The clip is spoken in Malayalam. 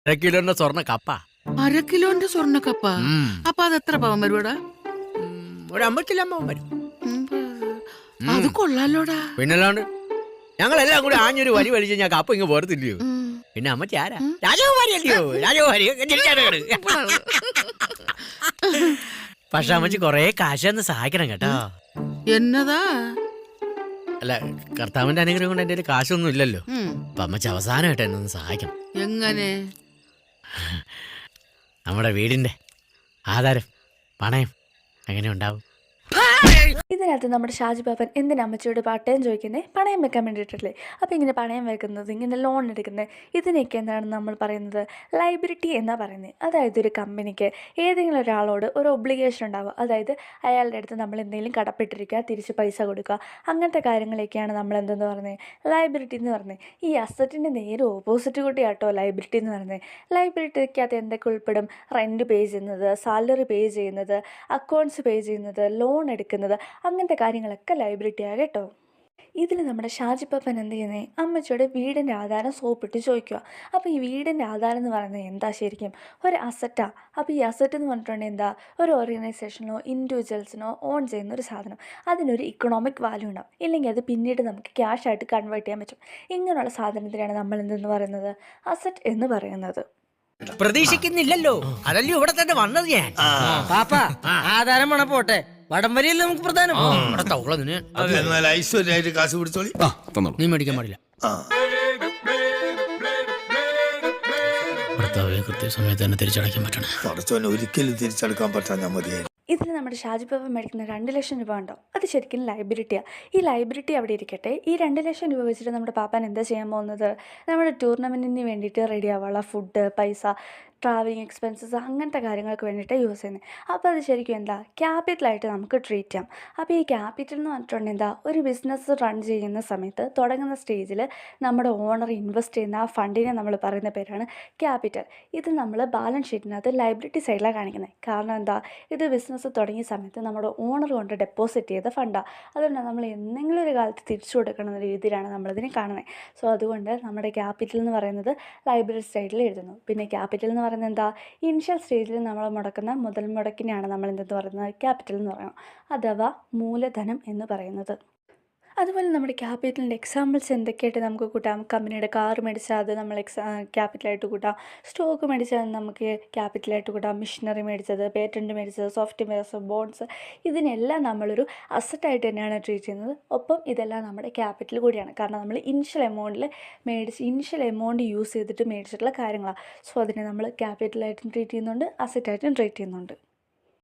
കിലോന്റെ സ്വർണ്ണ കപ്പ. 1/2 കിലോന്റെ സ്വർണ്ണക്കപ്പ. അപ്പൊ അത് എത്ര പവൻ വരുവാടാ? ഒരു 50 വരും. അത് കൊള്ളാലോടാ. പിന്നല്ലാണ്ട് ഞങ്ങളെല്ലാം കൂടി ആഞ്ഞൊരു വലി വലിച്ച് ഞാൻ കപ്പ ഇങ്ങ് പോരത്തില്ലയോ. പിന്നെ അമ്മച്ചി ആരാ? രാജകുമാരി അല്ലയോ? രാജകുമാരി. പക്ഷെ അമ്മച്ചി കൊറേ കാശന്ന് സഹായിക്കണം കേട്ടോ. എന്നതാ? അല്ല, കർത്താവിന്റെ അനുഗ്രഹം കൊണ്ട് എന്റെ കാശൊന്നും ഇല്ലല്ലോ. അപ്പൊ അമ്മച്ചി അവസാനമായിട്ട് എന്നെ ഒന്ന് സഹായിക്കണം. എങ്ങനെ? നമ്മുടെ വീടിന്റെ ആധാരം, പണയം എങ്ങനെ ഉണ്ടാവും? ഇതിനകത്ത് നമ്മുടെ ഷാജി പാപ്പൻ എന്തിനാ അമ്മച്ചിയോട് പട്ടയം ചോദിക്കുന്നത്? പണയം വെക്കാൻ വേണ്ടിയിട്ടല്ലേ. അപ്പോൾ ഇങ്ങനെ പണയം വെക്കുന്നത്, ഇങ്ങനെ ലോൺ എടുക്കുന്നത്, ഇതിനൊക്കെ എന്താണ് നമ്മൾ പറയുന്നത്? ലൈബിലിറ്റി എന്നാണ് പറയുന്നത്. അതായത് ഒരു കമ്പനിക്ക് ഏതെങ്കിലും ഒരാളോട് ഒരു ഒബ്ലിഗേഷൻ ഉണ്ടാവുക, അതായത് അയാളുടെ അടുത്ത് നമ്മൾ എന്തെങ്കിലും കടപ്പെട്ടിരിക്കുക, തിരിച്ച് പൈസ കൊടുക്കുക, അങ്ങനത്തെ കാര്യങ്ങളൊക്കെയാണ് നമ്മൾ എന്തെന്ന് പറയുന്നത്? ലൈബിലിറ്റി എന്ന് പറയുന്നത്. ഈ അസറ്റിൻ്റെ നേരെ ഓപ്പോസിറ്റ് കൂട്ടിയാട്ടോ ലൈബിലിറ്റി എന്ന് പറയുന്നത്. ലൈബിലിറ്റിക്കകത്ത് എന്തൊക്കെ ഉൾപ്പെടും? റെൻറ്റ് പേ ചെയ്യുന്നത്, സാലറി പേ ചെയ്യുന്നത്, അക്കൗണ്ട്സ് പേ ചെയ്യുന്നത്, ലോൺ എടുക്കുന്നത്, അങ്ങനത്തെ കാര്യങ്ങളൊക്കെ ലൈബിലിറ്റി ആണ് കേട്ടോ. ഇതിൽ നമ്മുടെ ഷാജി പാപ്പൻ എന്ത് ചെയ്യുന്നത്? അമ്മച്ചിയുടെ വീടിൻ്റെ ആധാരം സോപ്പിട്ട് ചോദിക്കുക. അപ്പോൾ ഈ വീടിൻ്റെ ആധാരം എന്ന് പറയുന്നത് എന്താ? ശരിക്കും ഒരു അസറ്റാണ്. അപ്പോൾ ഈ അസറ്റ് എന്ന് പറഞ്ഞിട്ടുണ്ടെങ്കിൽ എന്താ? ഒരു ഓർഗനൈസേഷനോ ഇൻഡിവിജ്വൽസിനോ ഓൺ ചെയ്യുന്ന ഒരു സാധനം. അതിനൊരു ഇക്കണോമിക് വാല്യൂ ഉണ്ടാവും. ഇല്ലെങ്കിൽ അത് പിന്നീട് നമുക്ക് ക്യാഷായിട്ട് കൺവേർട്ട് ചെയ്യാൻ പറ്റും. ഇങ്ങനെയുള്ള സാധനത്തിനാണ് നമ്മൾ എന്തെന്ന് പറയുന്നത്? അസറ്റ് എന്ന് പറയുന്നത്. പ്രതീക്ഷിക്കുന്നില്ലല്ലോ, അതല്ലോ ഇവിടെ തന്നെ വന്നത് ഞാൻ. പാപ്പ ആധാരം വേണം പോട്ടെ, വടംവലിയല്ലേ നമുക്ക് പ്രധാനം. ഐശ്വര്യമായിട്ട് കാശ് പിടിച്ചോളി. നീ മേടിക്കാൻ പാടില്ല. കൃത്യസമയത്ത് തന്നെ തിരിച്ചടയ്ക്കാൻ പറ്റണം. ഒരിക്കലും തിരിച്ചെടുക്കാൻ പറ്റാൻ ഞാൻ മതിയായി. ഇതിൽ നമ്മുടെ ഷാജി പാപ്പൻ മേടിക്കുന്ന 2 ലക്ഷം രൂപ ഉണ്ടോ? അത് ശരിക്കും ലൈബിലിറ്റിയാണ്. ഈ ലൈബിലിറ്റി അവിടെ ഇരിക്കട്ടെ. ഈ 2 ലക്ഷം രൂപ വെച്ചിട്ട് നമ്മുടെ പാപ്പൻ എന്താ ചെയ്യാൻ പോകുന്നത്? നമ്മുടെ ടൂർണമെൻറ്റിന് വേണ്ടിയിട്ട് റെഡി ആവാനുള്ള ഫുഡ്, പൈസ, ട്രാവലിംഗ് എക്സ്പെൻസസ്, അങ്ങനത്തെ കാര്യങ്ങൾക്ക് വേണ്ടിയിട്ട് യൂസ് ചെയ്യുന്നത്. അപ്പോൾ അത് ശരിക്കും എന്താ? ക്യാപിറ്റലായിട്ട് നമുക്ക് ട്രീറ്റ് ചെയ്യാം. അപ്പോൾ ഈ ക്യാപിറ്റൽ എന്ന് പറഞ്ഞിട്ടുണ്ടെങ്കിൽ എന്താ? ഒരു ബിസിനസ് റൺ ചെയ്യുന്ന സമയത്ത് തുടങ്ങുന്ന സ്റ്റേജിൽ നമ്മുടെ ഓണർ ഇൻവെസ്റ്റ് ചെയ്യുന്ന ആ ഫണ്ടിനെ നമ്മൾ പറയുന്ന പേരാണ് ക്യാപിറ്റൽ. ഇത് നമ്മൾ ബാലൻസ് ഷീറ്റിനകത്ത് ലൈബിലിറ്റി സൈഡിലാണ് കാണിക്കുന്നത്. കാരണം എന്താ? ഇത് ബിസിനസ് തുടങ്ങിയ സമയത്ത് നമ്മുടെ ഓണർ കൊണ്ട് ഡെപ്പോസിറ്റ് ചെയ്ത ഫണ്ടാണ്. അതുകൊണ്ട് നമ്മൾ എന്തെങ്കിലും ഒരു കാലത്ത് തിരിച്ചു കൊടുക്കണം എന്ന രീതിയിലാണ് നമ്മളിതിനെ കാണുന്നത്. സോ അതുകൊണ്ട് നമ്മുടെ ക്യാപിറ്റൽ എന്ന് പറയുന്നത് ലൈബിലിറ്റി സൈഡിൽ എഴുതുന്നു. പിന്നെ ക്യാപിറ്റൽ എന്ന് പറയുന്നത് എന്താ? ഇനിഷ്യൽ സ്റ്റേജിൽ നമ്മൾ മുടക്കുന്ന മുതൽ മുടക്കിനെയാണ് നമ്മൾ എന്തെന്ന് പറയുന്നത്? ക്യാപിറ്റൽ എന്ന് പറയുന്നത്, അഥവാ മൂലധനം എന്ന് പറയുന്നത്. അതുപോലെ നമ്മുടെ ക്യാപിറ്റലിൻ്റെ എക്സാമ്പിൾസ് എന്തൊക്കെയായിട്ട് നമുക്ക് കൂട്ടാം? കമ്പനിയുടെ കാർ മേടിച്ചാൽ അത് നമ്മൾ ക്യാപിറ്റലായിട്ട് കൂട്ടാം. സ്റ്റോക്ക് മേടിച്ചാൽ നമുക്ക് ക്യാപിറ്റലായിട്ട് കൂട്ടാം. മിഷനറി മേടിച്ചത്, പേറ്റൻറ്റ് മേടിച്ചത്, സോഫ്റ്റ്വെയർസ്, ബോൺസ്, ഇതിനെല്ലാം നമ്മളൊരു അസറ്റായിട്ട് തന്നെയാണ് ട്രീറ്റ് ചെയ്യുന്നത്. ഒപ്പം ഇതെല്ലാം നമ്മുടെ ക്യാപിറ്റൽ കൂടിയാണ്. കാരണം നമ്മൾ ഇനിഷ്യൽ എമൗണ്ട് യൂസ് ചെയ്തിട്ട് മേടിച്ചിട്ടുള്ള കാര്യങ്ങളാണ്. സോ അതിനെ നമ്മൾ ക്യാപിറ്റലായിട്ടും ട്രീറ്റ് ചെയ്യുന്നുണ്ട്, അസറ്റായിട്ടും ട്രീറ്റ് ചെയ്യുന്നുണ്ട്.